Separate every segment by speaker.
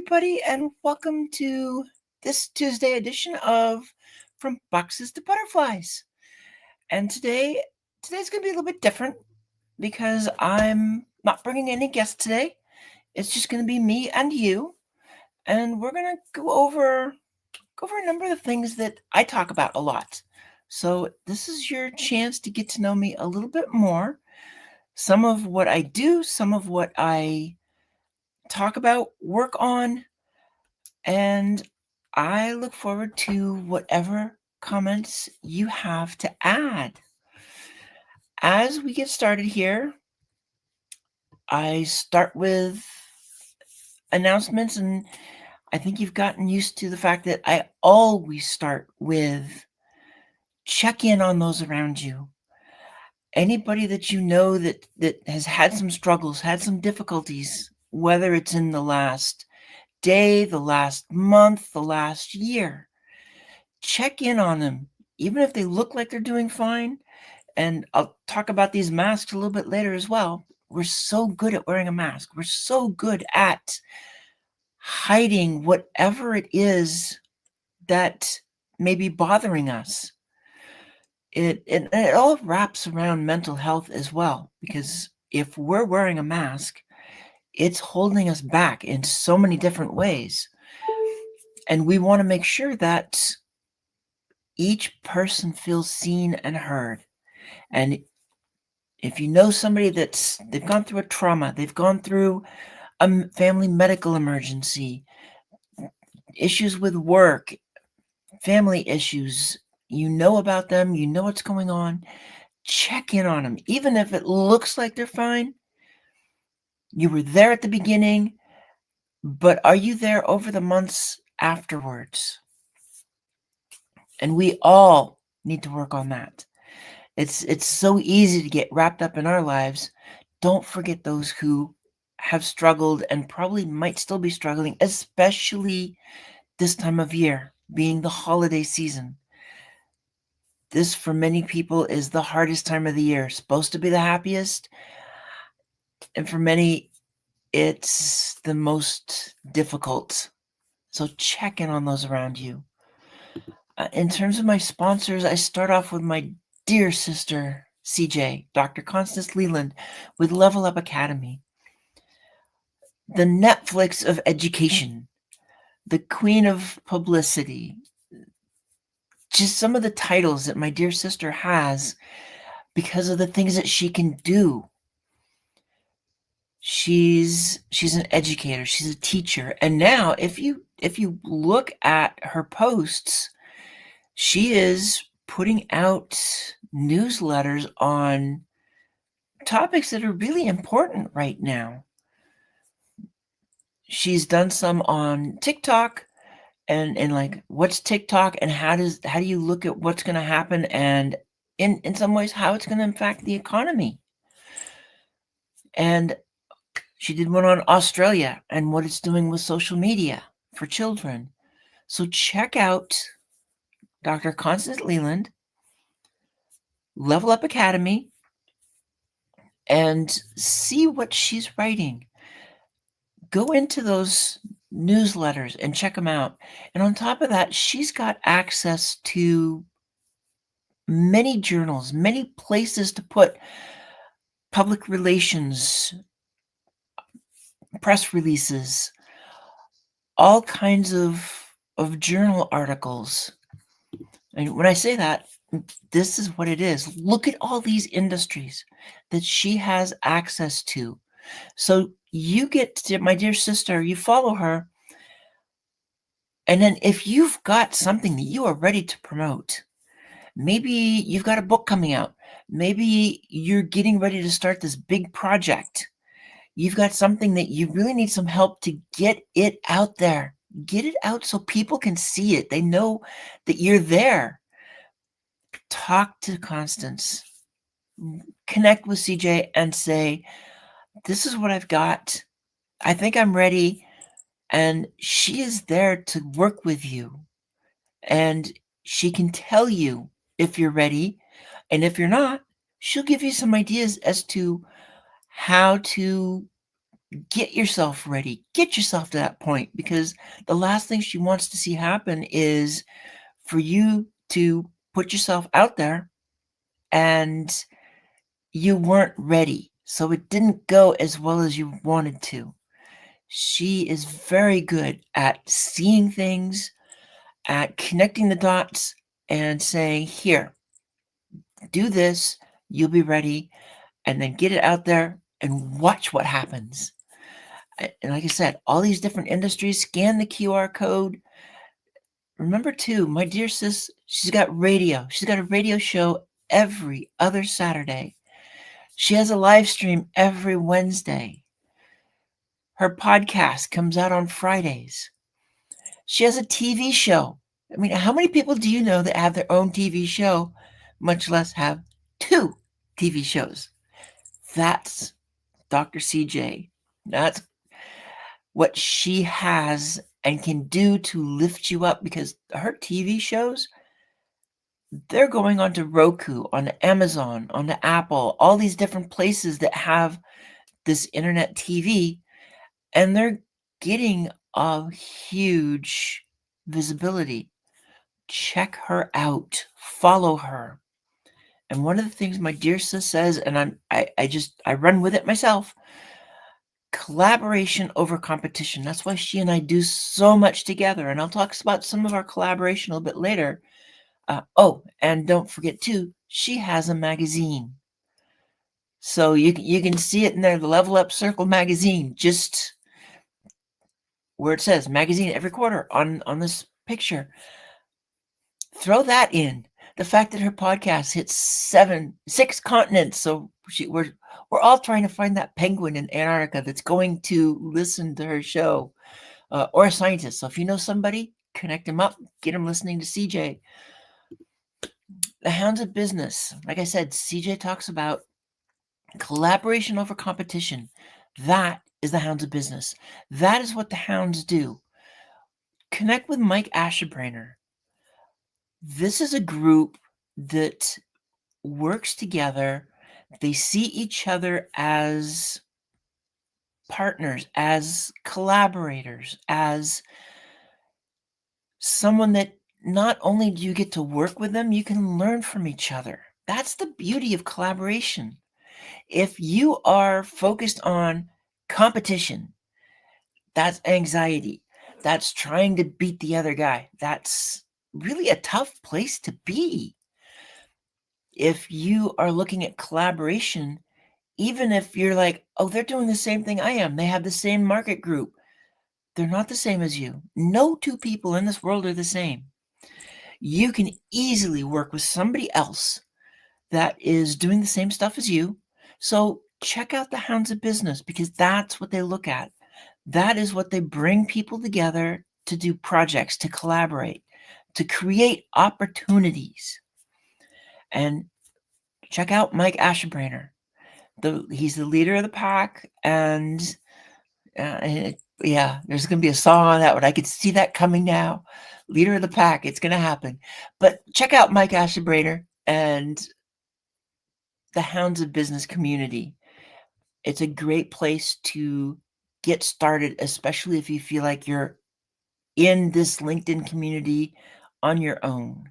Speaker 1: everybody, and welcome to this Tuesday edition of From Boxes to Butterflies. And today's going to be a little bit different because I'm not bringing any guests today. It's just going to be me and you, and we're going to go over a number of things that I talk about a lot. So this is your chance to get to know me a little bit more. Some of what I do, some of what I talk about, work on, and I look forward to whatever comments you have to add. As we get started here, I start with announcements, and I think you've gotten used to the fact that I always start with check in on those around you. Anybody that you know that has had some struggles, had some difficulties, whether it's in the last day, the last month, the last year, check in on them, even if they look like they're doing fine. And I'll talk about these masks a little bit later as well. We're so good at wearing a mask. We're so good at hiding whatever it is that may be bothering us. It all wraps around mental health as well, because if we're wearing a mask, it's holding us back in so many different ways. And we want to make sure that each person feels seen and heard. And if you know somebody they've gone through a trauma, they've gone through a family medical emergency, issues with work, family issues, you know about them, you know what's going on, check in on them. Even if it looks like they're fine, you were there at the beginning, but are you there over the months afterwards? And we all need to work on that. It's so easy to get wrapped up in our lives. Don't forget those who have struggled and probably might still be struggling, especially this time of year, being the holiday season. This, for many people, is the hardest time of the year. Supposed to be the happiest, and for many, it's the most difficult. So check in on those around you. In terms of my sponsors, I start off with my dear sister, CJ, Dr. Constance Leland, with Level Up Academy, the Netflix of education, the queen of publicity. Just some of the titles that my dear sister has because of the things that she can do. She's an educator, she's a teacher, and now if you look at her posts, she is putting out newsletters on topics that are really important right now. She's done some on TikTok, and like, what's TikTok and how do you look at what's going to happen, and in some ways how it's going to impact the economy. And she did one on Australia and what it's doing with social media for children. So check out Dr. Constance Leland, Level Up Academy, and see what she's writing. Go into those newsletters and check them out. And on top of that, she's got access to many journals, many places to put public relations, press releases, all kinds of journal articles. And when I say that, this is what it is. Look at all these industries that she has access to. So you get to, my dear sister, you follow her. And then if you've got something that you are ready to promote, maybe you've got a book coming out, maybe you're getting ready to start this big project, you've got something that you really need some help to get it out there. Get it out so people can see it. They know that you're there. Talk to Constance. Connect with CJ and say, this is what I've got. I think I'm ready. And she is there to work with you. And she can tell you if you're ready. And if you're not, she'll give you some ideas as to how to Get yourself ready. Get yourself to that point, because the last thing she wants to see happen is for you to put yourself out there and you weren't ready. So it didn't go as well as you wanted to. She is very good at seeing things, at connecting the dots and saying, here, do this, you'll be ready, and then get it out there and watch what happens. And like I said, all these different industries, scan the QR code. Remember too, my dear sis, she's got radio. She's got a radio show every other Saturday. She has a live stream every Wednesday. Her podcast comes out on Fridays. She has a TV show. I mean, how many people do you know that have their own TV show, much less have 2 TV shows? That's Dr. CJ. That's what she has and can do to lift you up, because her TV shows, they're going onto Roku, on Amazon, on Apple, all these different places that have this internet TV, and they're getting a huge visibility. Check her out. Follow her. And one of the things my dear sis says, and I run with it myself, collaboration over competition. That's why she and I do so much together. And I'll talk about some of our collaboration a little bit later. Oh, and don't forget too, she has a magazine. So you can see it in there, the Level Up Circle magazine, just where it says magazine every quarter on this picture. Throw that in. The fact that her podcast hits 6 continents. So we're all trying to find that penguin in Antarctica that's going to listen to her show, or a scientist. So if you know somebody, connect them up, get them listening to CJ. The Hounds of Business. Like I said, CJ talks about collaboration over competition. That is the Hounds of Business. That is what the Hounds do. Connect with Mike Ashebrainer. This is a group that works together. They see each other as partners, as collaborators, as someone that not only do you get to work with them, you can learn from each other. That's the beauty of collaboration. If you are focused on competition, that's anxiety. That's trying to beat the other guy. That's really a tough place to be. If you are looking at collaboration, even if you're like, oh, they're doing the same thing I am, they have the same market group, they're not the same as you. No 2 people in this world are the same. You can easily work with somebody else that is doing the same stuff as you. So check out the Hounds of Business, because that's what they look at. That is what they bring people together to do projects, to collaborate, to create opportunities. And check out Mike Ashebrainer. He's the leader of the pack, and yeah, there's going to be a song on that one. I could see that coming now. Leader of the pack, it's going to happen. But check out Mike Ashebrainer and the Hounds of Business community. It's a great place to get started, especially if you feel like you're in this LinkedIn community on your own.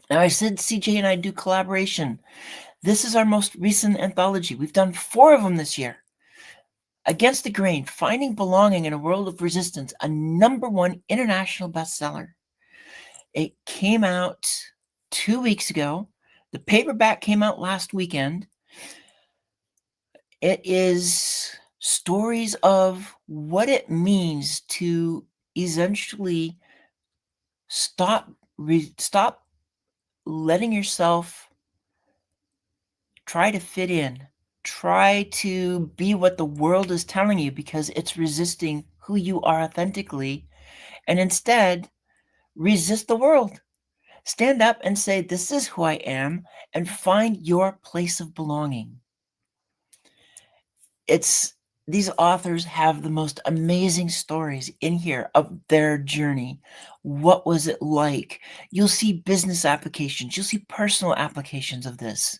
Speaker 1: Now, I said CJ and I do collaboration. This is our most recent anthology. We've done 4 of them this year. Against the Grain, Finding Belonging in a World of Resistance, a #1 international bestseller. It came out 2 weeks ago. The paperback came out last weekend. It is stories of what it means to essentially stop letting yourself try to fit in, try to be what the world is telling you, because it's resisting who you are authentically, and instead resist the world. Stand up and say, this is who I am, and find your place of belonging. These authors have the most amazing stories in here of their journey. What was it like? You'll see business applications. You'll see personal applications of this.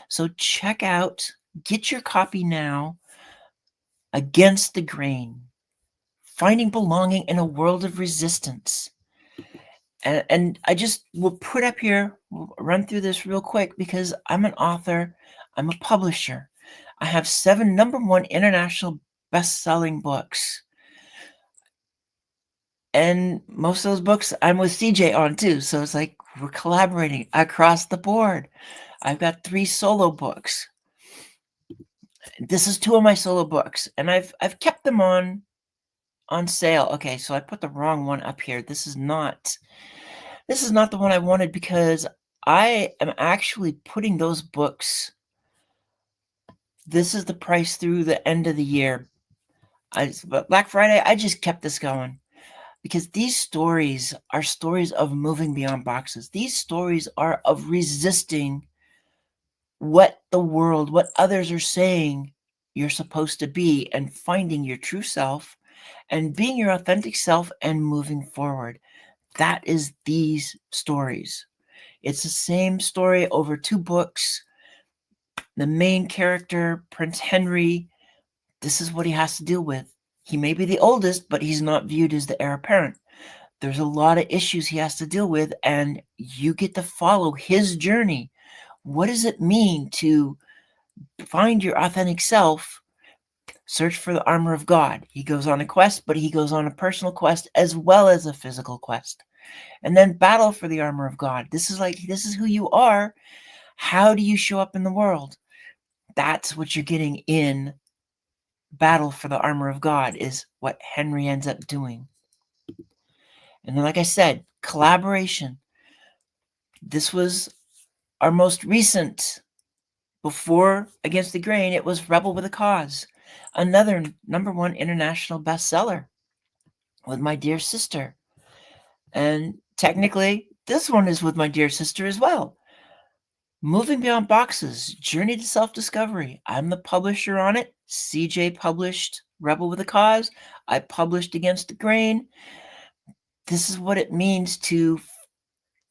Speaker 1: So check out, get your copy now. Against the Grain, Finding Belonging in a World of Resistance. And I just will put up here, we'll run through this real quick because I'm an author, I'm a publisher. I have 7 #1 international best-selling books. And most of those books I'm with CJ on too. So it's like we're collaborating across the board. I've got 3 solo books. This is 2 of my solo books, and I've kept them on sale. Okay, so I put the wrong one up here. This is not the one I wanted because I am actually putting those books. This is the price through the end of the year. But Black Friday, I just kept this going because these stories are stories of moving beyond boxes. These stories are of resisting what the world, what others are saying you're supposed to be, and finding your true self and being your authentic self and moving forward. That is these stories. It's the same story over 2 books. The main character, Prince Henry, this is what he has to deal with. He may be the oldest, but he's not viewed as the heir apparent. There's a lot of issues he has to deal with, and you get to follow his journey. What does it mean to find your authentic self? Search for the armor of God. He goes on a quest, but he goes on a personal quest as well as a physical quest. And then battle for the armor of God. This is who you are. How do you show up in the world? That's what you're getting in Battle for the Armor of God, is what Henry ends up doing. And then, like I said, collaboration. This was our most recent. Before Against the Grain, it was Rebel with a Cause, another #1 international bestseller with my dear sister. And technically, this one is with my dear sister as well. Moving Beyond Boxes, Journey to Self-Discovery. I'm the publisher on it. CJ published Rebel with a Cause. I published Against the Grain. This is what it means to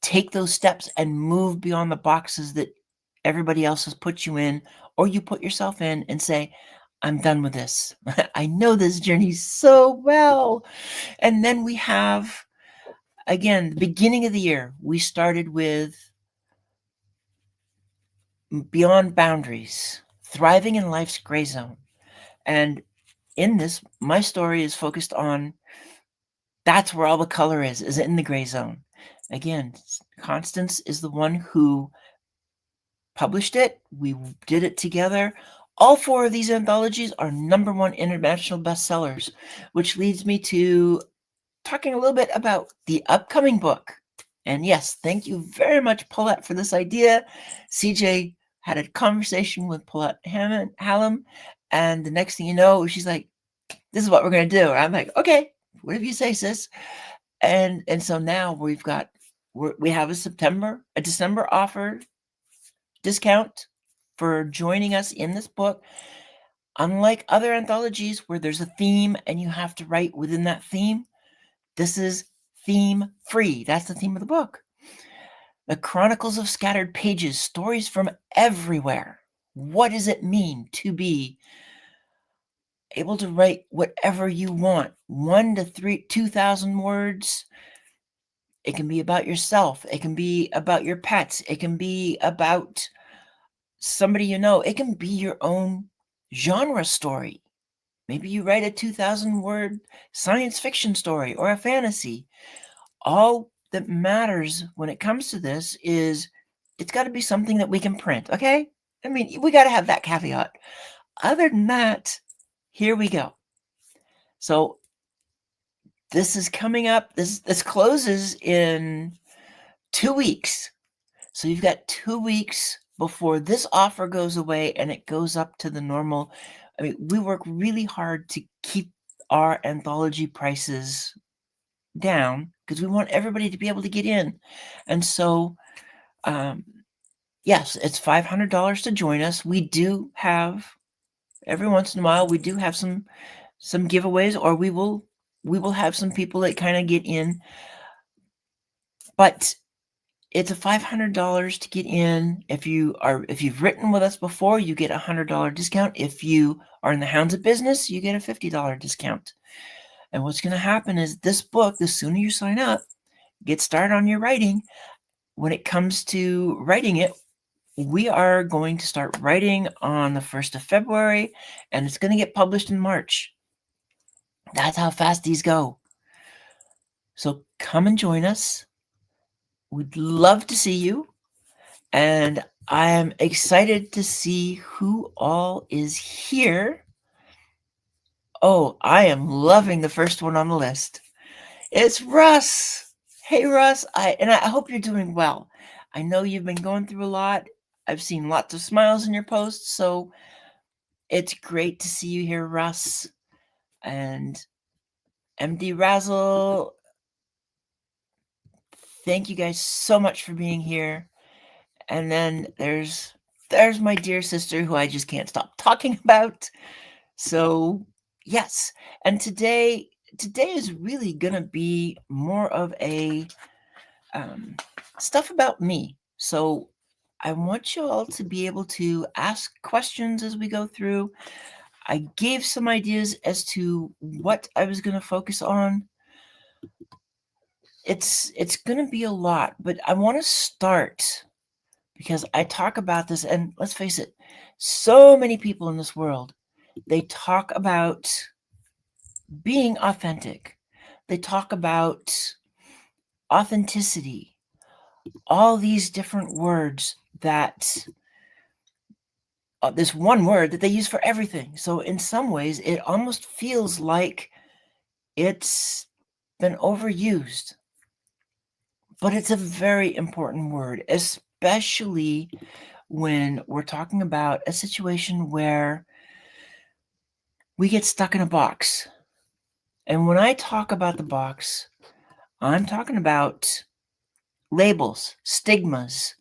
Speaker 1: take those steps and move beyond the boxes that everybody else has put you in, or you put yourself in, and say, I'm done with this. I know this journey so well. And then we have, again, the beginning of the year, we started with Beyond Boundaries, Thriving in Life's Gray Zone. And in this, my story is focused on that's where all the color is in the gray zone. Again, Constance is the one who published it. We did it together. All 4 of these anthologies are #1 international bestsellers, which leads me to talking a little bit about the upcoming book. And yes, thank you very much, Paulette, for this idea. CJ had a conversation with Paulette Hallam, and the next thing you know, she's like, this is what we're going to do. And I'm like, okay, whatever you say, sis. And so now we have a December offer discount for joining us in this book. Unlike other anthologies where there's a theme and you have to write within that theme, this is theme free. That's the theme of the book. The Chronicles of Scattered Pages, stories from everywhere. What does it mean to be able to write whatever you want? 1 to 2,000 words. It can be about yourself. It can be about your pets. It can be about somebody you know. It can be your own genre story. Maybe you write a 2,000-word science fiction story or a fantasy. All that matters when it comes to this is it's got to be something that we can print, okay? I mean, we got to have that caveat. Other than that, here we go. So this is coming up. This closes in 2 weeks. So you've got 2 weeks before this offer goes away and it goes up to the normal. I mean, we work really hard to keep our anthology prices down because we want everybody to be able to get in. And so, yes, it's $500 to join us. We do have, every once in a while, we do have some giveaways, or we will have some people that kind of get in. But It's a $500 to get in. If you've written with us before, you get a $100 discount. If you are in the Hounds of Business, you get a $50 discount. And what's going to happen is this book, the sooner you sign up, get started on your writing. When it comes to writing it, we are going to start writing on the 1st of February, and it's going to get published in March. That's how fast these go. So come and join us. We'd love to see you. And I am excited to see who all is here. Oh, I am loving the first one on the list. It's Russ. Hey, Russ. I hope you're doing well. I know you've been going through a lot. I've seen lots of smiles in your posts, so it's great to see you here, Russ. And MD Razzle, thank you guys so much for being here. And then there's my dear sister who I just can't stop talking about. So yes, and today is really gonna be more of a stuff about me. So I want you all to be able to ask questions as we go through. I gave some ideas as to what I was going to focus on. It's going to be a lot, but I want to start because I talk about this, and let's face it, so many people in this world, they talk about being authentic. They talk about authenticity, all these different words that this one word that they use for everything. So in some ways, it almost feels like it's been overused. But it's a very important word, especially when we're talking about a situation where we get stuck in a box. And when I talk about the box, I'm talking about labels, stigmas,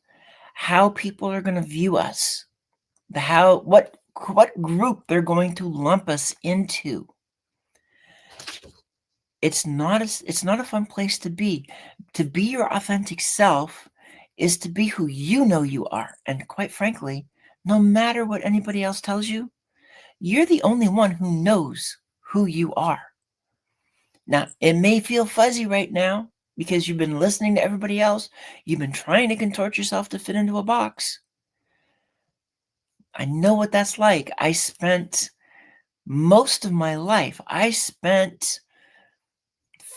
Speaker 1: how people are going to view us, what group they're going to lump us into. It's not a fun place to be. To be your authentic self is to be who you know you are. And quite frankly, no matter what anybody else tells you, you're the only one who knows who you are. Now, it may feel fuzzy right now because you've been listening to everybody else. You've been trying to contort yourself to fit into a box. I know what that's like. I spent most of my life,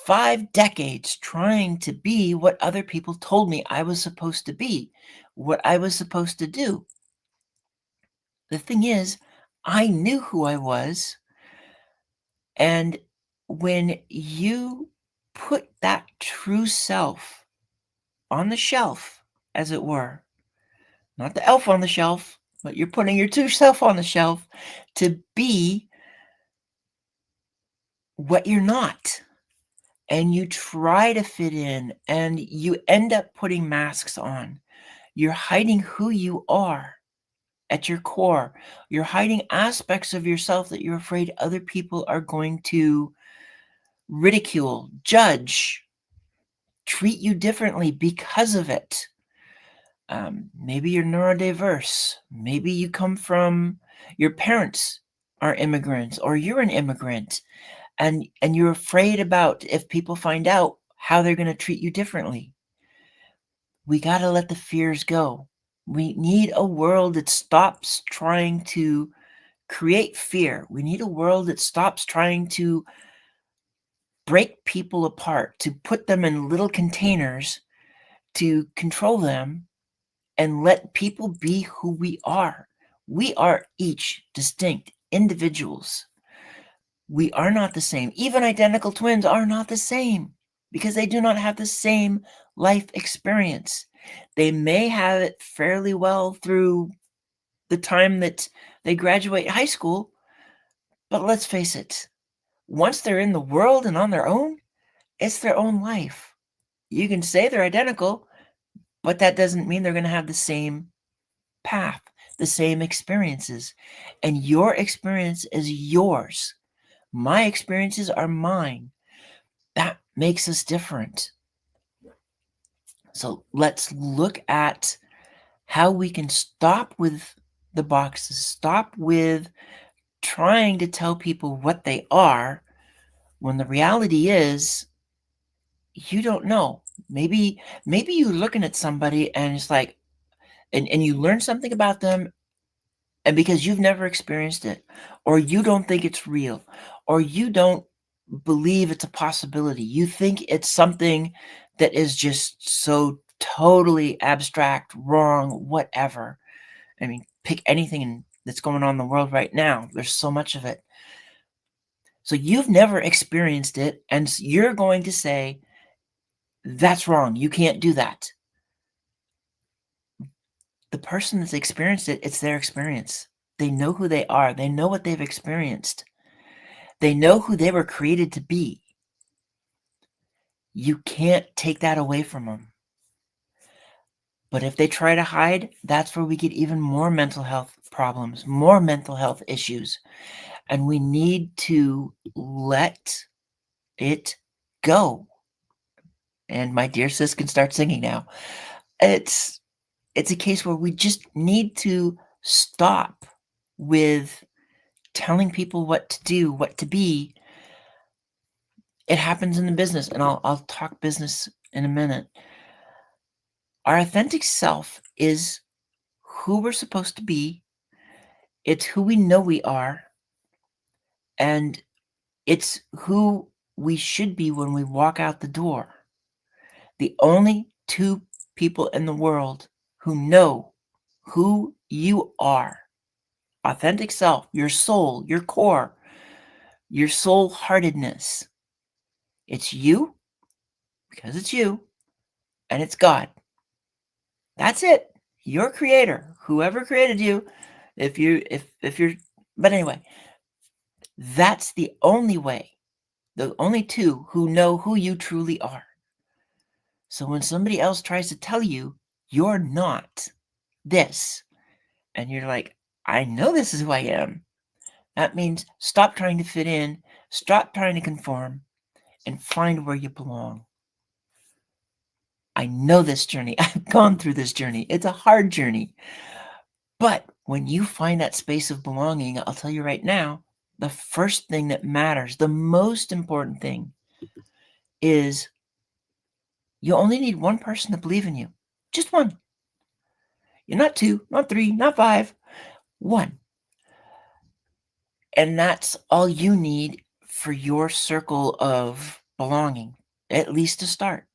Speaker 1: 5 decades trying to be what other people told me I was supposed to be, what I was supposed to do. The thing is, I knew who I was. And when you put that true self on the shelf, as it were, not the elf on the shelf, but you're putting your true self on the shelf to be what you're not. And you try to fit in and you end up putting masks on. You're hiding who you are at your core. You're hiding aspects of yourself that you're afraid other people are going to ridicule, judge, treat you differently because of it. Maybe you're neurodiverse. Maybe you come from, your parents are immigrants or you're an immigrant. And you're afraid about if people find out how they're going to treat you differently. We got to let the fears go. We need a world that stops trying to create fear. We need a world that stops trying to break people apart, to put them in little containers, to control them, and let people be who we are. We are each distinct individuals. We are not the same. Even identical twins are not the same because they do not have the same life experience. They may have it fairly well through the time that they graduate high school, but let's face it, once they're in the world and on their own, it's their own life. You can say they're identical, but that doesn't mean they're going to have the same path, the same experiences. And your experience is yours. My experiences are mine. That makes us different. So let's look at how we can stop with the boxes, stop with trying to tell people what they are when the reality is you don't know. Maybe you're looking at somebody and it's like, and you learn something about them, and because you've never experienced it, or you don't think it's real, or you don't believe it's a possibility, you think it's something that is just so totally abstract, wrong, whatever. I mean, pick anything that's going on in the world right now. There's so much of it. So you've never experienced it, and you're going to say, that's wrong. You can't do that. The person that's experienced it, it's their experience. They know who they are. They know what they've experienced. They know who they were created to be. You can't take that away from them. But if they try to hide, that's where we get even more mental health problems, more mental health issues. And we need to let it go. And my dear sis can start singing now. It's a case where we just need to stop with telling people what to do, what to be. It happens in the business, and I'll talk business in a minute. Our authentic self is who we're supposed to be. It's who we know we are, and it's who we should be when we walk out the door. The only two people in the world who know who you are, authentic self, your soul, your core, your soul-heartedness. It's you, because it's you, and it's God. That's it. Your creator, whoever created you, if you're, but anyway, that's the only way, the only two who know who you truly are. So when somebody else tries to tell you you're not this, and you're like, I know this is who I am, that means stop trying to fit in, stop trying to conform, and find where you belong. I know this journey. I've gone through this journey. It's a hard journey. But when you find that space of belonging, I'll tell you right now, the first thing that matters, the most important thing, is you only need one person to believe in you. Just one. You're not two, not three, not five. One. And that's all you need for your circle of belonging, at least to start.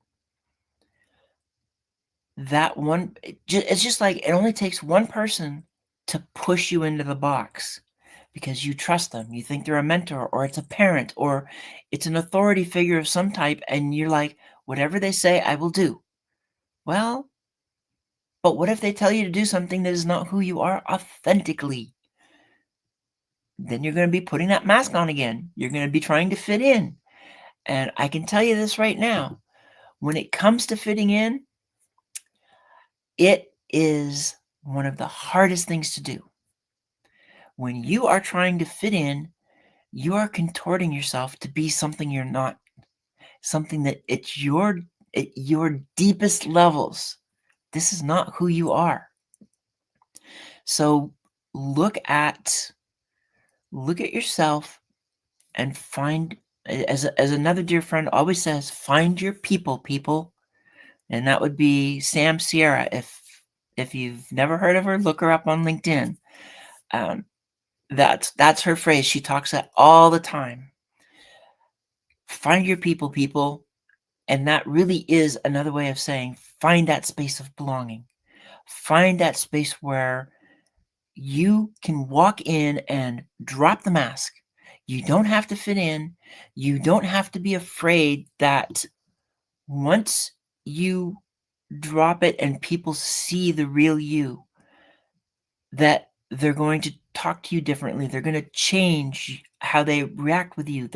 Speaker 1: That one, it's just like it only takes one person to push you into the box because you trust them. You think they're a mentor, or it's a parent, or it's an authority figure of some type, and you're like, whatever they say, I will do. Well, but what if they tell you to do something that is not who you are authentically? Then you're going to be putting that mask on again. You're going to be trying to fit in. And I can tell you this right now, when it comes to fitting in, it is one of the hardest things to do. When you are trying to fit in, you are contorting yourself to be something you're not, something that at your deepest levels, this is not who you are. So look at yourself and find, as another dear friend always says, find your people. And that would be Sam Sierra. If you've never heard of her, look her up on LinkedIn. That's her phrase. She talks that all the time. Find your people. And that really is another way of saying find that space of belonging. Find that space where you can walk in and drop the mask. You don't have to fit in. You don't have to be afraid that once you drop it and people see the real you, that they're going to talk to you differently. They're going to change how they react with you.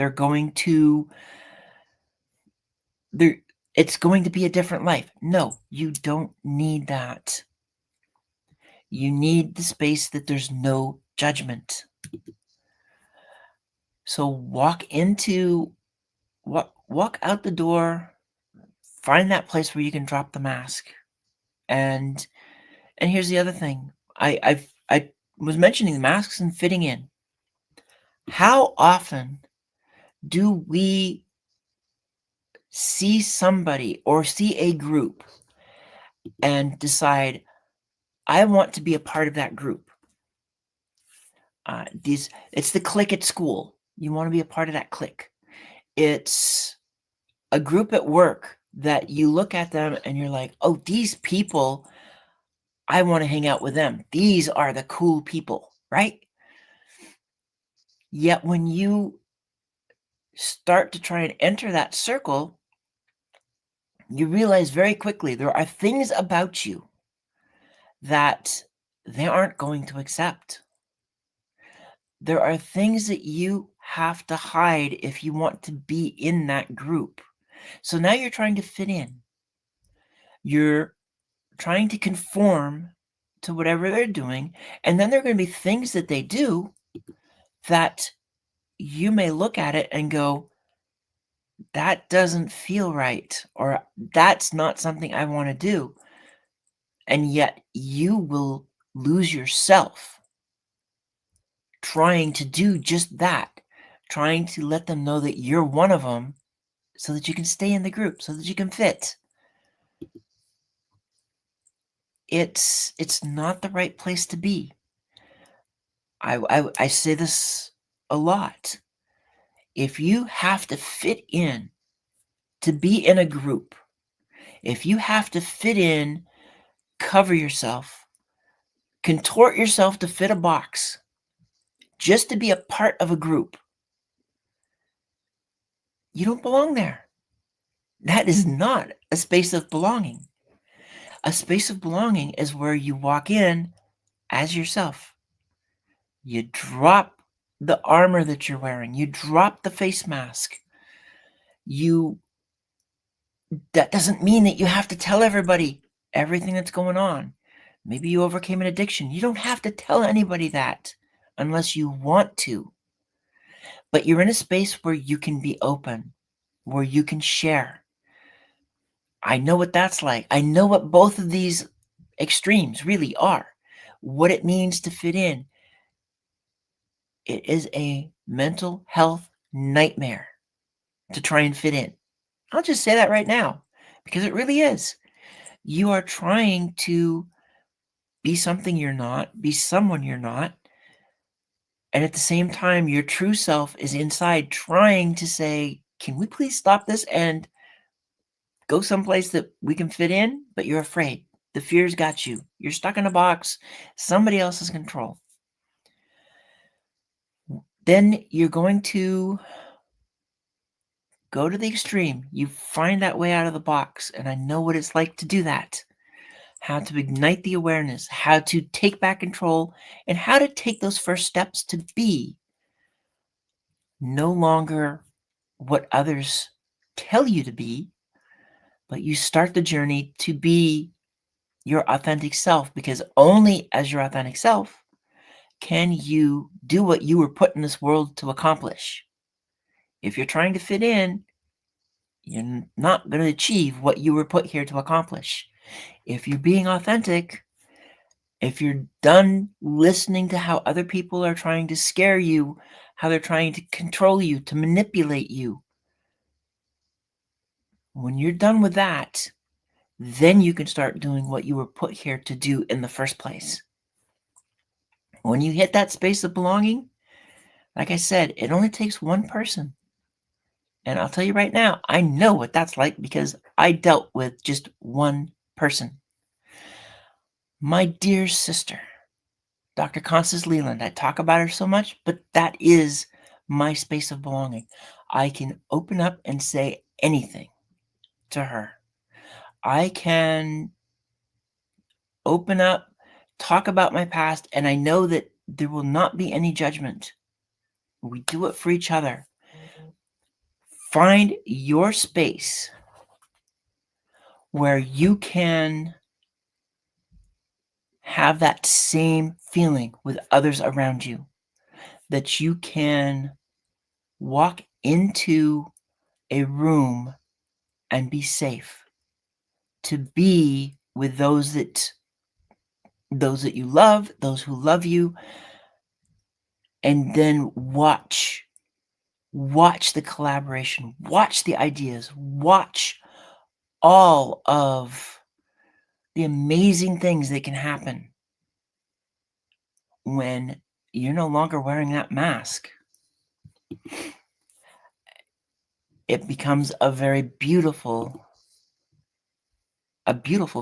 Speaker 1: It's going to be a different life. No, you don't need that. You need the space that there's no judgment. So walk out the door find that place where you can drop the mask. And here's the other thing. I was mentioning the masks and fitting in. How often do we see somebody or see a group and decide, I want to be a part of that group? It's the clique at school. You want to be a part of that clique. It's a group at work that you look at them and you're like, oh, these people, I want to hang out with them. These are the cool people, right? Yet when you start to try and enter that circle, you realize very quickly there are things about you that they aren't going to accept. There are things that you have to hide if you want to be in that group. So now you're trying to fit in. You're trying to conform to whatever they're doing. And then there are going to be things that they do that you may look at it and go, that doesn't feel right, or that's not something I want to do. And yet you will lose yourself trying to do just that, trying to let them know that you're one of them so that you can stay in the group, so that you can fit. It's not the right place to be. I say this a lot. If you have to fit in to be in a group, if you have to fit in, cover yourself, contort yourself to fit a box, just to be a part of a group, you don't belong there. That is not a space of belonging. A space of belonging is where you walk in as yourself. You drop the armor that you're wearing. You drop the face mask. That doesn't mean that you have to tell everybody everything that's going on. Maybe you overcame an addiction. You don't have to tell anybody that unless you want to. But you're in a space where you can be open, where you can share. I know what that's like. I know what both of these extremes really are, what it means to fit in. It is a mental health nightmare to try and fit in. I'll just say that right now, because it really is. You are trying to be something you're not, be someone you're not. And at the same time, your true self is inside trying to say, can we please stop this and go someplace that we can fit in? But you're afraid. The fear's got you. You're stuck in a box, somebody else's control. Then you're going to go to the extreme. You find that way out of the box. And I know what it's like to do that. How to ignite the awareness, how to take back control, and how to take those first steps to be no longer what others tell you to be, but you start the journey to be your authentic self, because only as your authentic self can you do what you were put in this world to accomplish. If you're trying to fit in, you're not going to achieve what you were put here to accomplish. If you're being authentic, if you're done listening to how other people are trying to scare you, how they're trying to control you, to manipulate you, when you're done with that, then you can start doing what you were put here to do in the first place. When you hit that space of belonging, like I said, it only takes one person. And I'll tell you right now, I know what that's like because I dealt with just one person. My dear sister, Dr. Constance Leland. I talk about her so much, but that is my space of belonging. I can open up and say anything to her. I can open up, talk about my past, and I know that there will not be any judgment. We do it for each other. Find your space where you can have that same feeling with others around you, that you can walk into a room and be safe, to be with those that you love, those who love you, and then watch the collaboration, watch the ideas, watch all of the amazing things that can happen when you're no longer wearing that mask. It becomes a very beautiful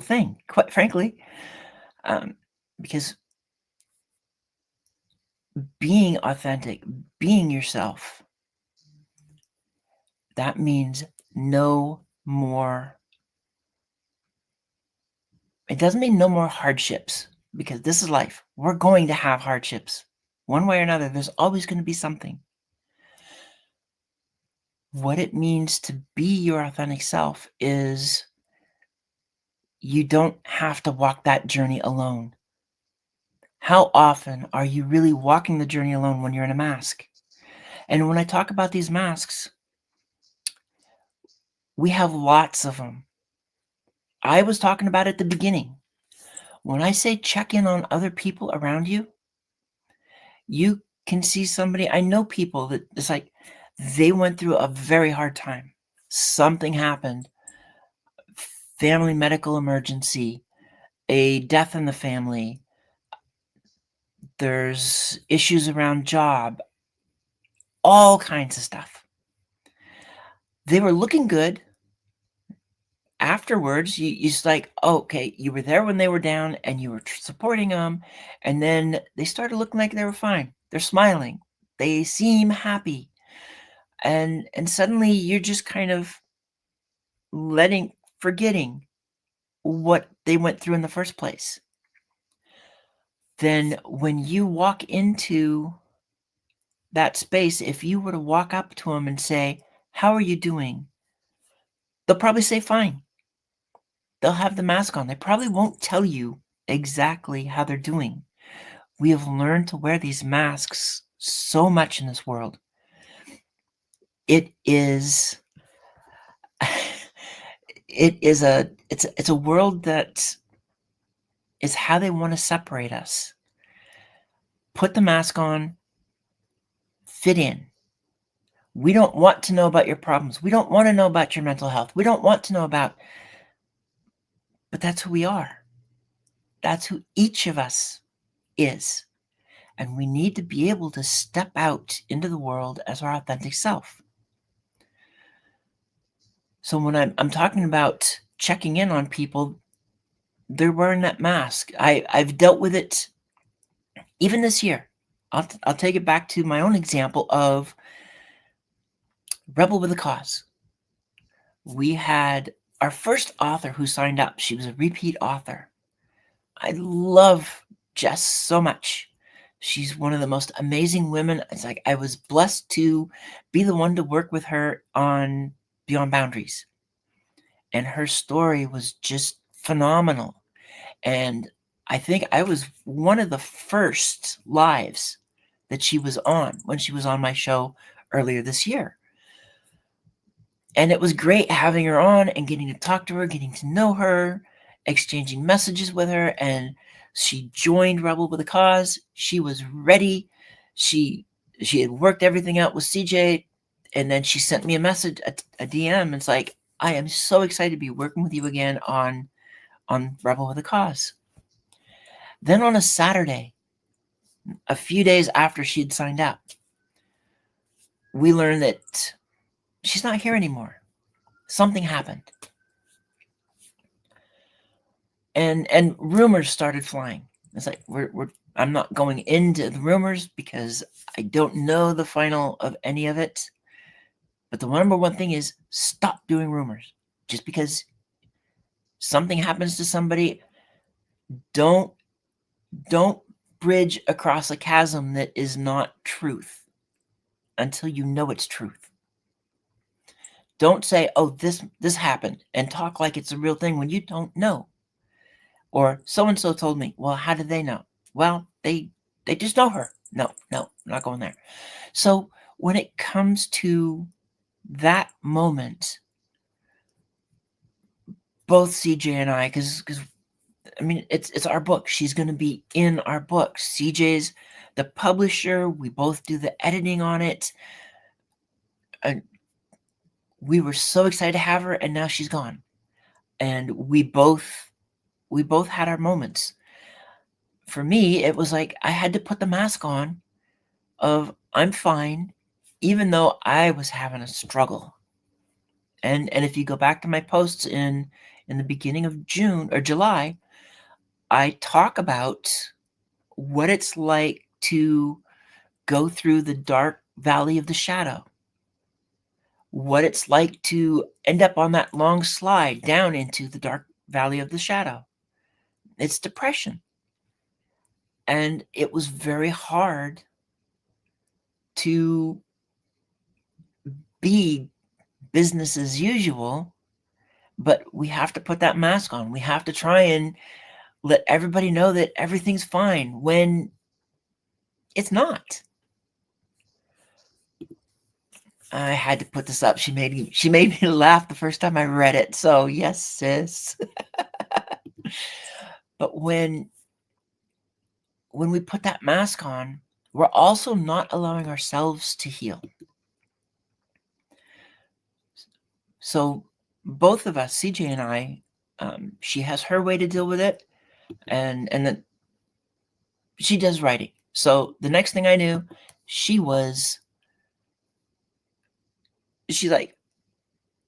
Speaker 1: thing, quite frankly, because being authentic, being yourself, that means no more. It doesn't mean no more hardships, because this is life. We're going to have hardships. One way or another, there's always going to be something. What it means to be your authentic self is you don't have to walk that journey alone. How often are you really walking the journey alone when you're in a mask? And when I talk about these masks, we have lots of them. I was talking about at the beginning. When I say check in on other people around you, you can see somebody. I know people that it's like they went through a very hard time. Something happened, family medical emergency, a death in the family, there's issues around job, all kinds of stuff. They were looking good. Afterwards, you just like, oh, okay, you were there when they were down and you were supporting them, and then they started looking like they were fine. They're smiling. They seem happy. And suddenly you're just kind of forgetting what they went through in the first place. Then when you walk into that space, if you were to walk up to them and say, how are you doing? They'll probably say fine. They'll have the mask on. They probably won't tell you exactly how they're doing. We have learned to wear these masks so much in this world. It is it's a world that is how they want to separate us. Put the mask on, fit in. We don't want to know about your problems. We don't want to know about your mental health. We don't want to know about, but that's who we are. That's who each of us is. And we need to be able to step out into the world as our authentic self. So when I'm talking about checking in on people, they're wearing that mask. I've dealt with it even this year. I'll take it back to my own example of Rebel with a Cause. We had our first author who signed up. She was a repeat author. I love Jess so much. She's one of the most amazing women. It's like I was blessed to be the one to work with her on Beyond Boundaries. And her story was just phenomenal. And I think I was one of the first lives that she was on when she was on my show earlier this year. And it was great having her on and getting to talk to her, getting to know her, exchanging messages with her. And she joined Rebel with a Cause. She was ready. She had worked everything out with CJ. And then she sent me a message, a DM. It's like, I am so excited to be working with you again on Rebel with a Cause. Then on a Saturday, a few days after she'd signed up, we learned that she's not here anymore. Something happened. And rumors started flying. It's like I'm not going into the rumors because I don't know the final of any of it. But the number one thing is stop doing rumors. Just because something happens to somebody, don't bridge across a chasm that is not truth until you know it's truth. Don't say, oh, this happened, and talk like it's a real thing when you don't know. Or so-and-so told me. Well, how did they know? Well, they just know her. No, I'm not going there. So when it comes to that moment, both CJ and I, because I mean, it's our book. She's going to be in our book. CJ's the publisher. We both do the editing on it. And we were so excited to have her, and now she's gone. And we both had our moments. For me, it was like I had to put the mask on of I'm fine, even though I was having a struggle. And if you go back to my posts in the beginning of June or July, I talk about what it's like to go through the dark valley of the shadow, what it's like to end up on that long slide down into the dark valley of the shadow. It's depression. And it was very hard to be business as usual, but we have to put that mask on. We have to try and let everybody know that everything's fine when it's not. I had to put this up. She made me laugh the first time I read it. So yes, sis. But when we put that mask on, we're also not allowing ourselves to heal. So both of us, CJ and I, she has her way to deal with it, and then she does writing. So the next thing I knew, she's like,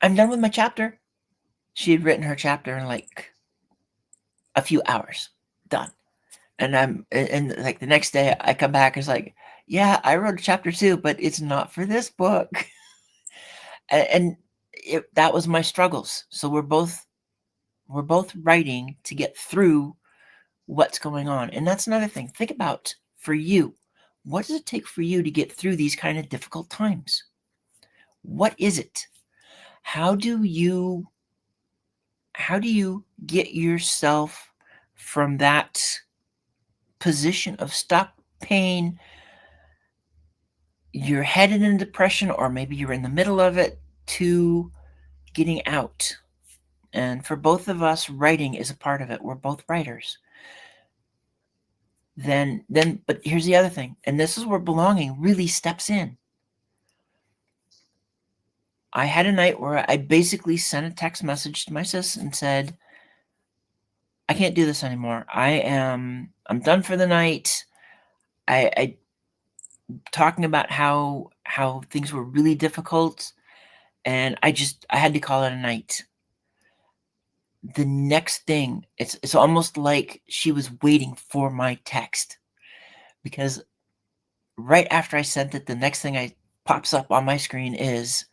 Speaker 1: I'm done with my chapter. She had written her chapter in like a few hours, done. And like the next day I come back, it's like, yeah, I wrote a chapter too, but it's not for this book. And that was my struggles. So we're both writing to get through what's going on. And that's another thing. Think about, for you, what does it take for you to get through these kind of difficult times? What is it? How do you get yourself from that position of stuck pain, you're headed in depression, or maybe you're in the middle of it, to getting out? And for both of us, writing is a part of it. We're both writers. But here's the other thing, and this is where belonging really steps in. I had a night where I basically sent a text message to my sis and said, I can't do this anymore. I'm done for the night. I talking about how things were really difficult, and I had to call it a night. The next thing, it's almost like she was waiting for my text, because right after I sent it, the next thing I pops up on my screen is,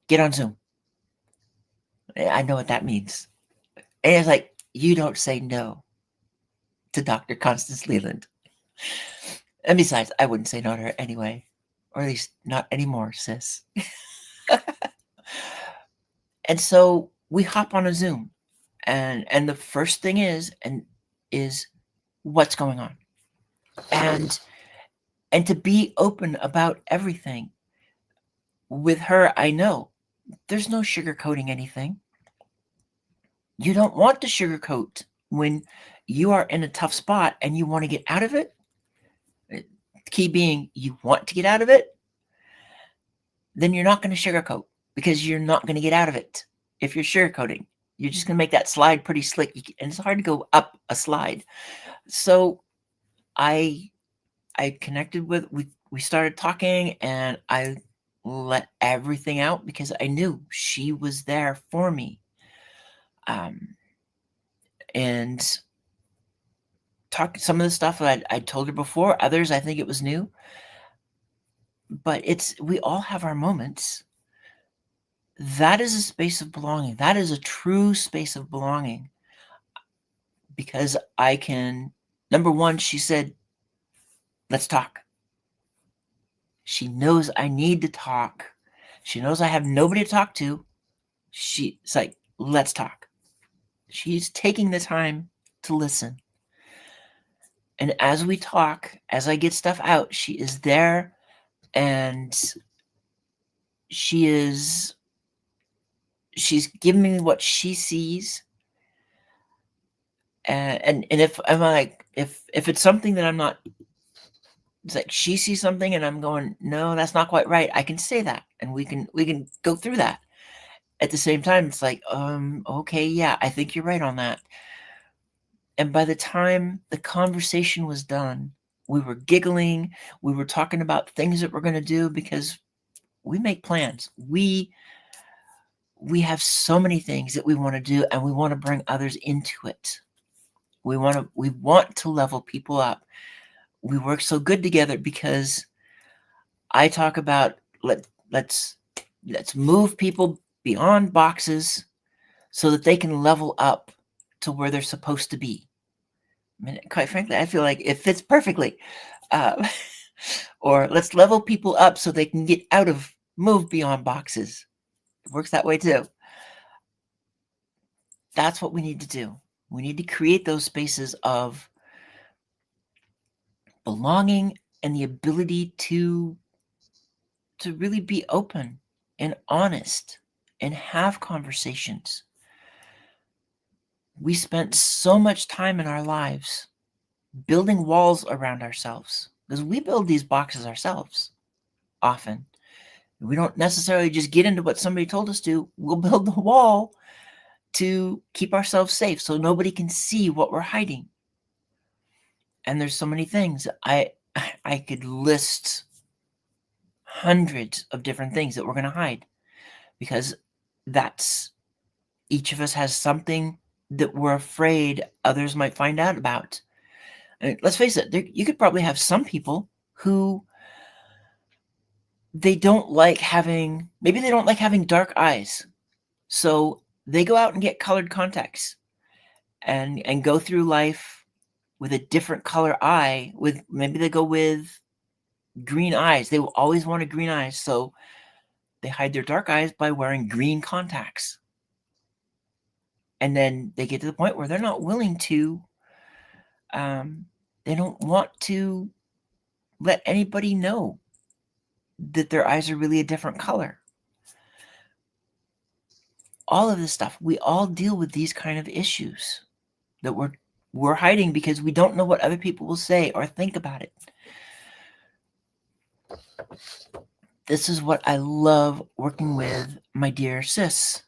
Speaker 1: get on Zoom. I know what that means. And it's like, you don't say no to Dr. Constance Leland. And besides, I wouldn't say no to her anyway, or at least not anymore, sis. And so we hop on a Zoom, and the first thing is what's going on, and to be open about everything. With her, I know there's no sugarcoating anything. You don't want to sugarcoat when you are in a tough spot and you want to get out of it. Key being, you want to get out of it, then you're not going to sugarcoat, because you're not going to get out of it. If you're sugarcoating, you're just going to make that slide pretty slick, and it's hard to go up a slide. So I connected with, we started talking, and I let everything out because I knew she was there for me. And talk some of the stuff that I told her before, others I think it was new. But we all have our moments. That is a space of belonging. That is a true space of belonging. Because I can, number one, she said, let's talk. She knows I need to talk. She knows I have nobody to talk to. She's like, let's talk. She's taking the time to listen. And as we talk, as I get stuff out, she is there, and she is she's giving me what she sees. And if I'm like, if it's something that I'm not, it's like she sees something and I'm going, no, that's not quite right. I can say that, and we can go through that. At the same time, it's like, okay, yeah, I think you're right on that. And by the time the conversation was done, we were giggling. We were talking about things that we're going to do, because we make plans. We have so many things that we want to do, and we want to bring others into it. We want to level people up. We work so good together because I talk about let's move people beyond boxes so that they can level up to where they're supposed to be. I mean, quite frankly, I feel like it fits perfectly. Uh, or let's level people up so they can get out of move beyond boxes. It works that way too. That's what we need to do. We need to create those spaces of belonging and the ability to really be open and honest and have conversations. We spent so much time in our lives building walls around ourselves, because we build these boxes ourselves often. We don't necessarily just get into what somebody told us to. We'll build the wall to keep ourselves safe so nobody can see what we're hiding. And there's so many things. I could list hundreds of different things that we're going to hide, because that's, each of us has something that we're afraid others might find out about. I mean, let's face it, you could probably have some people who maybe they don't like having dark eyes. So they go out and get colored contacts and go through life with a different color eye. Maybe they go with green eyes. They will always want a green eye. So they hide their dark eyes by wearing green contacts. And then they get to the point where they're not willing to, they don't want to let anybody know that their eyes are really a different color. All of this stuff, we all deal with these kind of issues that we're hiding because we don't know what other people will say or think about it. This is what I love working with my dear sis.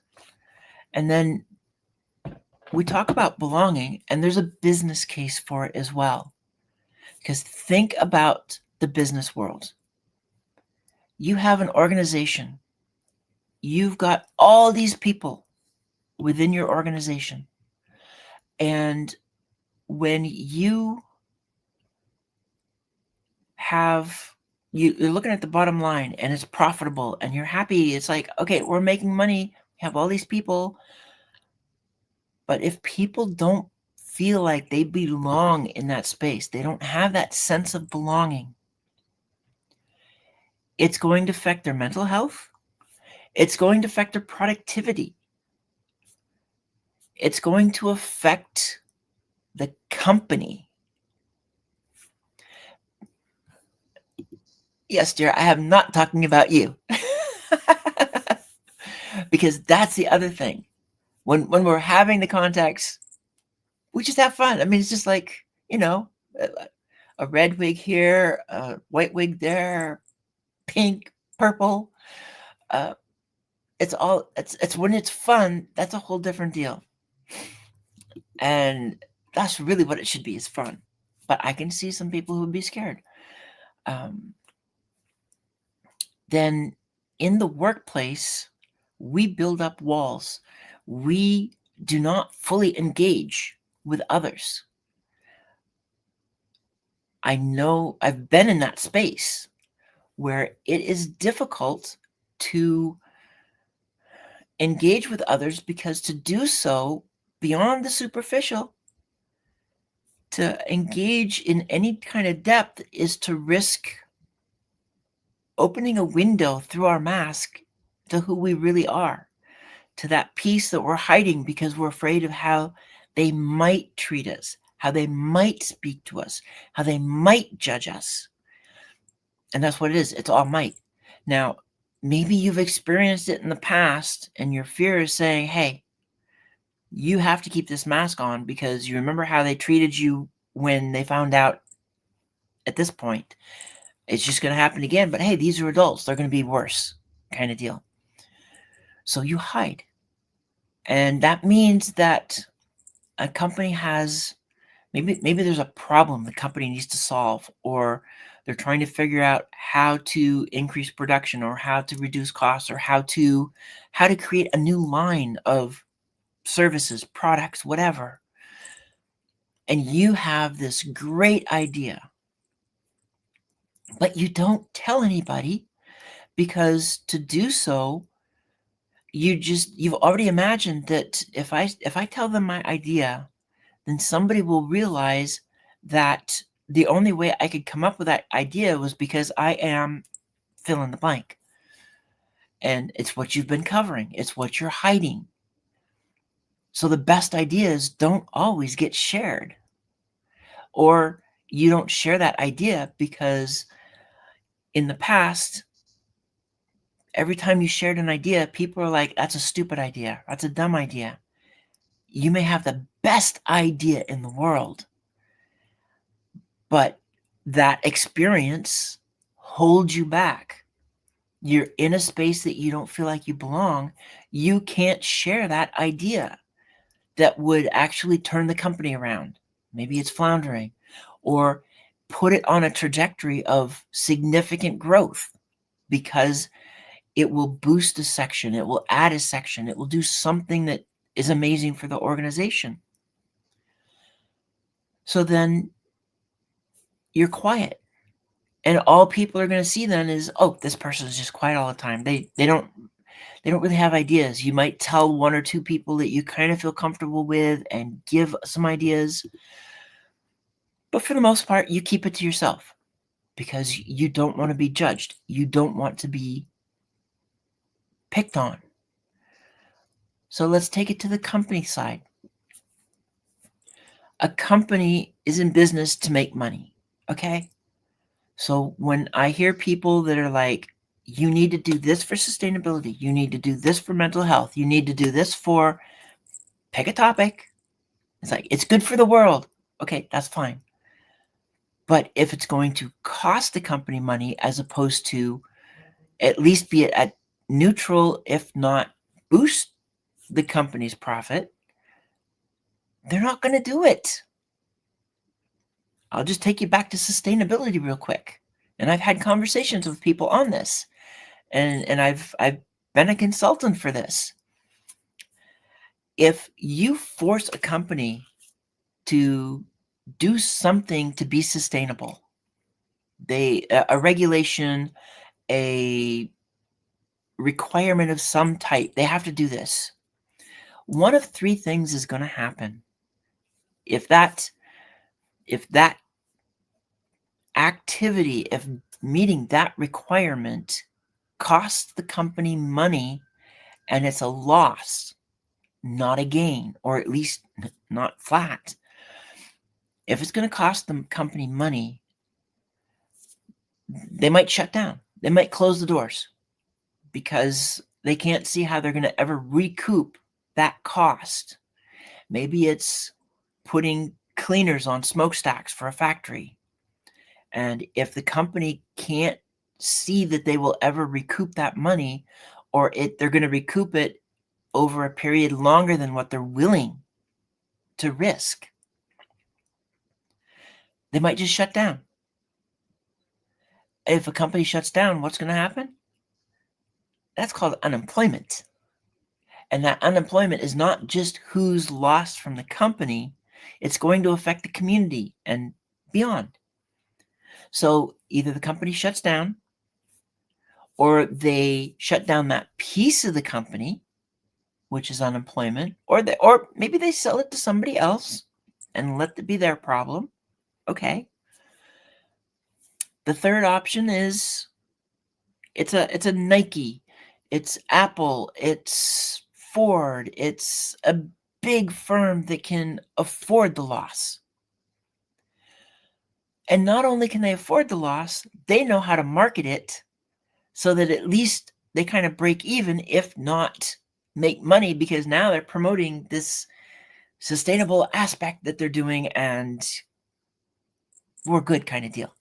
Speaker 1: And then we talk about belonging, and there's a business case for it as well. Because think about the business world. You have an organization. You've got all these people within your organization. And when you're looking at the bottom line and it's profitable and you're happy, it's like, okay, we're making money, we have all these people. But if people don't feel like they belong in that space, they don't have that sense of belonging, it's going to affect their mental health. It's going to affect their productivity. It's going to affect the company. Yes, dear, I am not talking about you. Because that's the other thing. When we're having the contacts, we just have fun. I mean, it's just like, a red wig here, a white wig there, pink, purple. It's when it's fun, that's a whole different deal. And that's really what it should be, is fun. But I can see some people who would be scared. Then in the workplace, we build up walls. We do not fully engage with others. I know I've been in that space where it is difficult to engage with others, because to do so beyond the superficial, to engage in any kind of depth, is to risk opening a window through our mask to who we really are, to that piece that we're hiding because we're afraid of how they might treat us, how they might speak to us, how they might judge us. And that's what it is. It's all might. Now, maybe you've experienced it in the past and your fear is saying, hey, you have to keep this mask on because you remember how they treated you when they found out at this point. It's just going to happen again. But hey, these are adults. They're going to be worse, kind of deal. So you hide. And that means that a company has maybe there's a problem the company needs to solve, or they're trying to figure out how to increase production or how to reduce costs or how to create a new line of services, products, whatever. And you have this great idea, but you don't tell anybody, because to do so, you've already imagined that if I tell them my idea, then somebody will realize that the only way I could come up with that idea was because I am fill in the blank. And it's what you've been covering. It's what you're hiding. So the best ideas don't always get shared. Or you don't share that idea because in the past, every time you shared an idea, people are like, that's a stupid idea. That's a dumb idea. You may have the best idea in the world, but that experience holds you back. You're in a space that you don't feel like you belong. You can't share that idea that would actually turn the company around. Maybe it's floundering, or put it on a trajectory of significant growth, because it will boost a section, it will add a section, it will do something that is amazing for the organization. So then you're quiet. And all people are going to see then is, oh, this person is just quiet all the time. They don't really have ideas. You might tell one or two people that you kind of feel comfortable with and give some ideas. But for the most part, you keep it to yourself because you don't want to be judged. You don't want to be picked on. So let's take it to the company side. A company is in business to make money, okay? So when I hear people that are like, you need to do this for sustainability, you need to do this for mental health, you need to do this for, pick a topic. It's like, it's good for the world. Okay, that's fine. But if it's going to cost the company money as opposed to at least be at neutral, if not boost the company's profit, they're not going to do it. I'll just take you back to sustainability real quick. And I've had conversations with people on this. And I've been a consultant for this. If you force a company to do something to be sustainable, a regulation, a requirement of some type, they have to do this. One of three things is going to happen. If that activity, if meeting that requirement costs the company money and it's a loss, not a gain, or at least not flat. If it's going to cost the company money, they might shut down. They might close the doors because they can't see how they're going to ever recoup that cost. Maybe it's putting cleaners on smokestacks for a factory. And if the company can't see that they will ever recoup that money, or they're going to recoup it over a period longer than what they're willing to risk, they might just shut down. If a company shuts down, what's going to happen? That's called unemployment. And that unemployment is not just who's lost from the company, it's going to affect the community and beyond. So either the company shuts down, or they shut down that piece of the company, which is unemployment, or maybe they sell it to somebody else and let it be their problem. Okay. The third option is it's a Nike, it's Apple, it's Ford, it's a big firm that can afford the loss. And not only can they afford the loss, they know how to market it so that at least they kind of break even, if not make money, because now they're promoting this sustainable aspect that they're doing, and we're good kind of deal.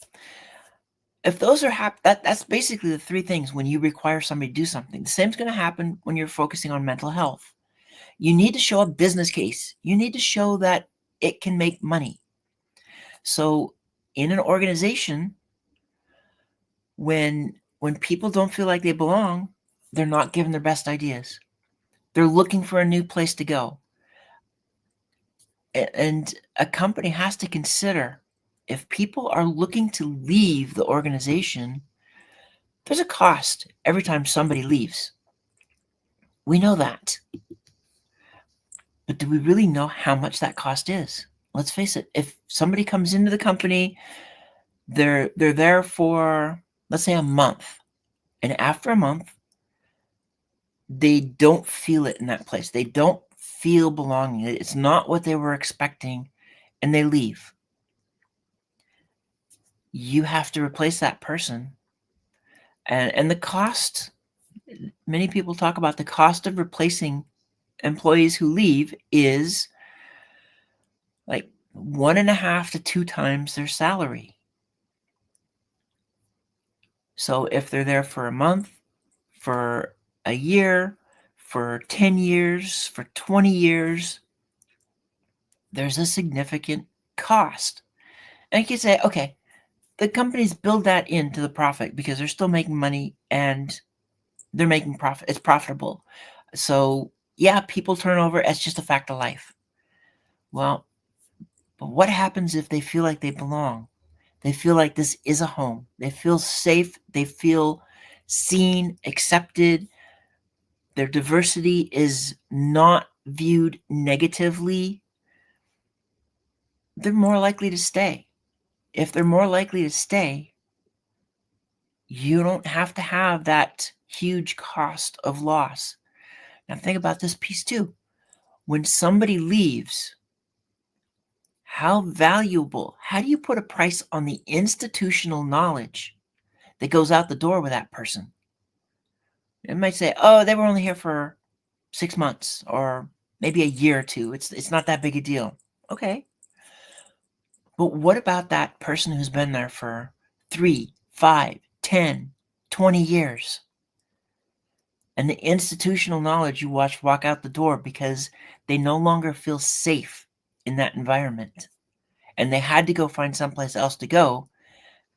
Speaker 1: If those are that's basically the three things when you require somebody to do something. The same's going to happen when you're focusing on mental health. You need to show a business case. You need to show that it can make money. So in an organization, when people don't feel like they belong, they're not given their best ideas. They're looking for a new place to go. And a company has to consider, if people are looking to leave the organization, there's a cost every time somebody leaves. We know that. But do we really know how much that cost is? Let's face it. If somebody comes into the company, they're there for, let's say, a month. And after a month, they don't feel it in that place. They don't feel belonging. It's not what they were expecting, and they leave. You have to replace that person. And the cost, many people talk about the cost of replacing employees who leave is like 1.5 to 2 times their salary. So if they're there for a month, for a year, for 10 years, for 20 years, there's a significant cost. And you can say, okay, the companies build that into the profit because they're still making money and they're making profit. It's profitable. So yeah, people turn over. It's just a fact of life. Well, but what happens if they feel like they belong? They feel like this is a home. They feel safe. They feel seen, accepted. Their diversity is not viewed negatively. They're more likely to stay. If they're more likely to stay, you don't have to have that huge cost of loss. Now think about this piece too. When somebody leaves, how valuable, how do you put a price on the institutional knowledge that goes out the door with that person? It might say, oh, they were only here for 6 months or maybe a year or two. It's not that big a deal. Okay. But what about that person who's been there for 3, 5, 10, 20 years? And the institutional knowledge you watch walk out the door because they no longer feel safe in that environment. And they had to go find someplace else to go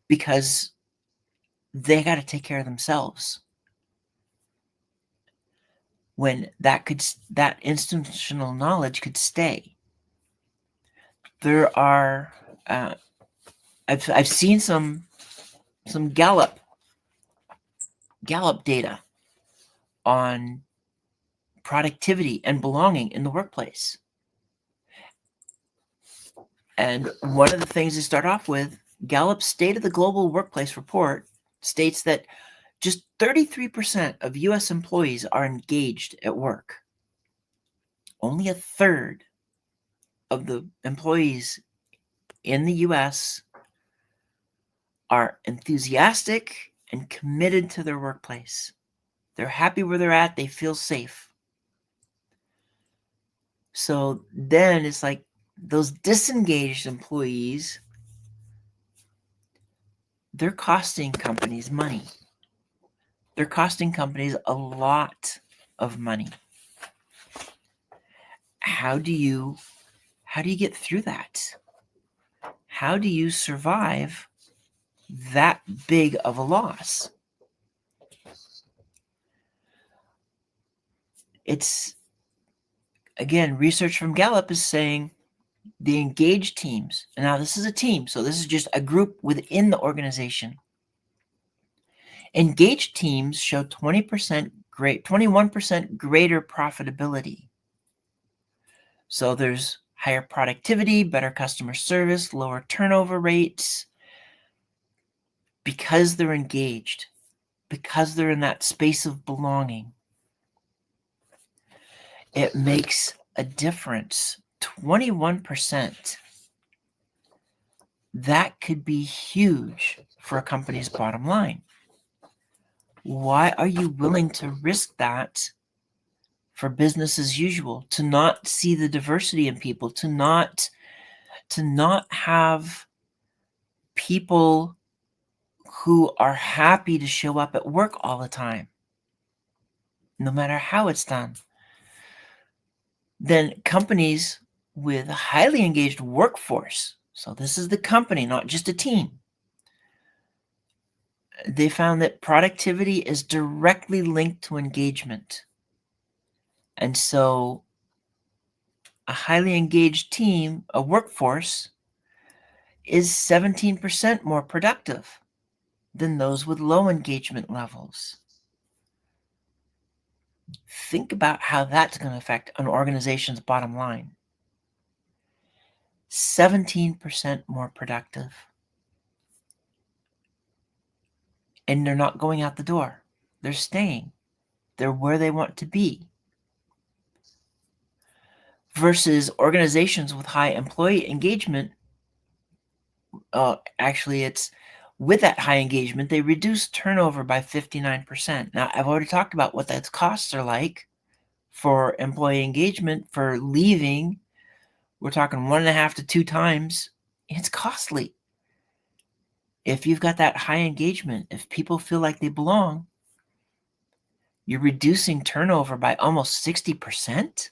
Speaker 1: because they got to take care of themselves. When that institutional knowledge could stay. There are, I've seen some Gallup data on productivity and belonging in the workplace. And one of the things they start off with, Gallup's State of the Global Workplace report states that just 33% of U.S. employees are engaged at work. Only a third of the employees in the U.S. are enthusiastic and committed to their workplace. They're happy where they're at. They feel safe. So then it's like those disengaged employees, they're costing companies money. They're costing companies a lot of money. How do you get through that? How do you survive that big of a loss? It's, again, research from Gallup is saying the engaged teams, and now this is a team, so this is just a group within the organization. Engaged teams show 21% greater profitability. So there's higher productivity, better customer service, lower turnover rates, because they're engaged, because they're in that space of belonging. It makes a difference. 21%. That could be huge for a company's bottom line. Why are you willing to risk that for business as usual? To not see the diversity in people, to not have people who are happy to show up at work all the time, no matter how it's done. Then companies with a highly engaged workforce, so this is the company, not just a team, they found that productivity is directly linked to engagement. And so a highly engaged team, a workforce, is 17% more productive than those with low engagement levels. Think about how that's going to affect an organization's bottom line. 17% more productive. And they're not going out the door. They're staying. They're where they want to be. Versus organizations with high employee engagement, actually it's with that high engagement, they reduce turnover by 59%. Now, I've already talked about what those costs are like for employee engagement, for leaving. We're talking 1.5 to 2 times. It's costly. If you've got that high engagement, if people feel like they belong, you're reducing turnover by almost 60%.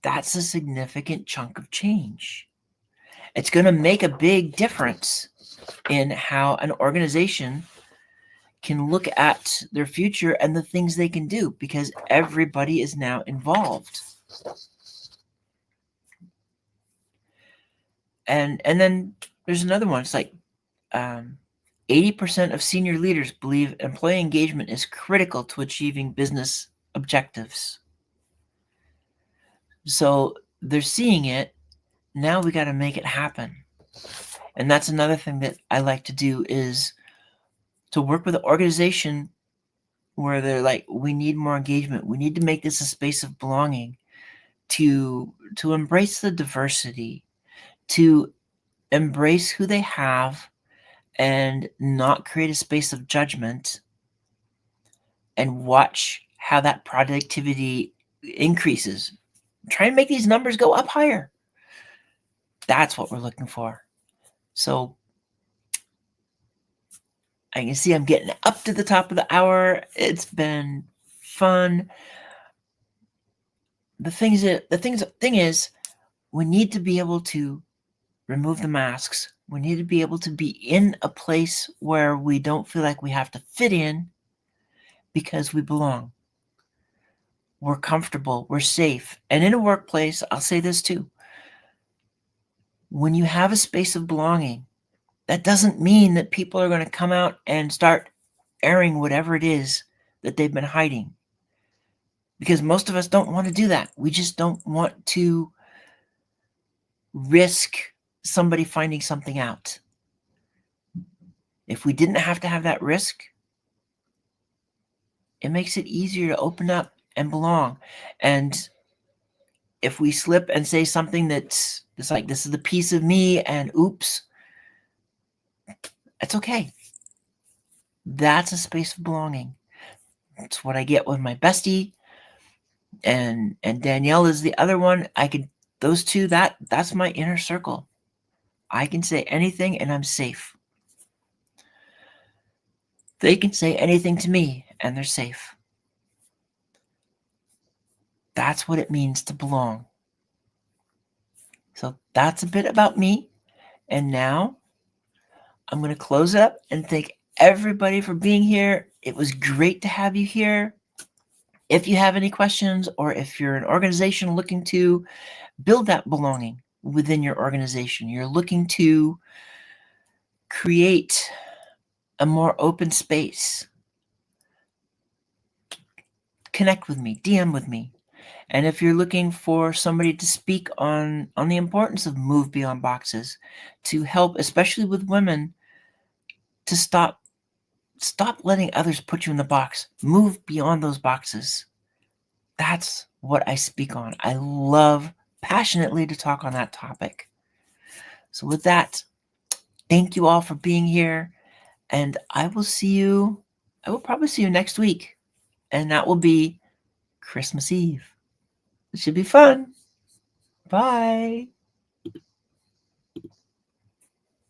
Speaker 1: That's a significant chunk of change. It's going to make a big difference in how an organization can look at their future and the things they can do, because everybody is now involved. And then there's another one. It's like 80% of senior leaders believe employee engagement is critical to achieving business objectives. So they're seeing it. Now we got to make it happen. And that's another thing that I like to do, is to work with an organization where they're like, we need more engagement. We need to make this a space of belonging, to embrace the diversity, to embrace who they have and not create a space of judgment, and watch how that productivity increases. Try and make these numbers go up higher. That's what we're looking for. So I can see I'm getting up to the top of the hour. It's been fun. The thing is, we need to be able to remove the masks. We need to be able to be in a place where we don't feel like we have to fit in, because we belong. We're comfortable. We're safe. And in a workplace, I'll say this too. When you have a space of belonging, that doesn't mean that people are going to come out and start airing whatever it is that they've been hiding. Because most of us don't want to do that. We just don't want to risk somebody finding something out. If we didn't have to have that risk, it makes it easier to open up and belong. And if we slip and say something that's like, this is the piece of me, and oops, it's okay. That's a space of belonging. That's what I get with my bestie, and Danielle is the other one. Those two, that's my inner circle. I can say anything and I'm safe. They can say anything to me and they're safe. That's what it means to belong. So that's a bit about me. And now I'm going to close up and thank everybody for being here. It was great to have you here. If you have any questions, or if you're an organization looking to build that belonging within your organization, you're looking to create a more open space, connect with me, DM with me. And if you're looking for somebody to speak on the importance of move beyond boxes, to help, especially with women, to stop letting others put you in the box, move beyond those boxes. That's what I speak on. I love passionately to talk on that topic. So with that, thank you all for being here, and I will see you I will probably see you next week, and that will be Christmas Eve. It should be fun. Bye.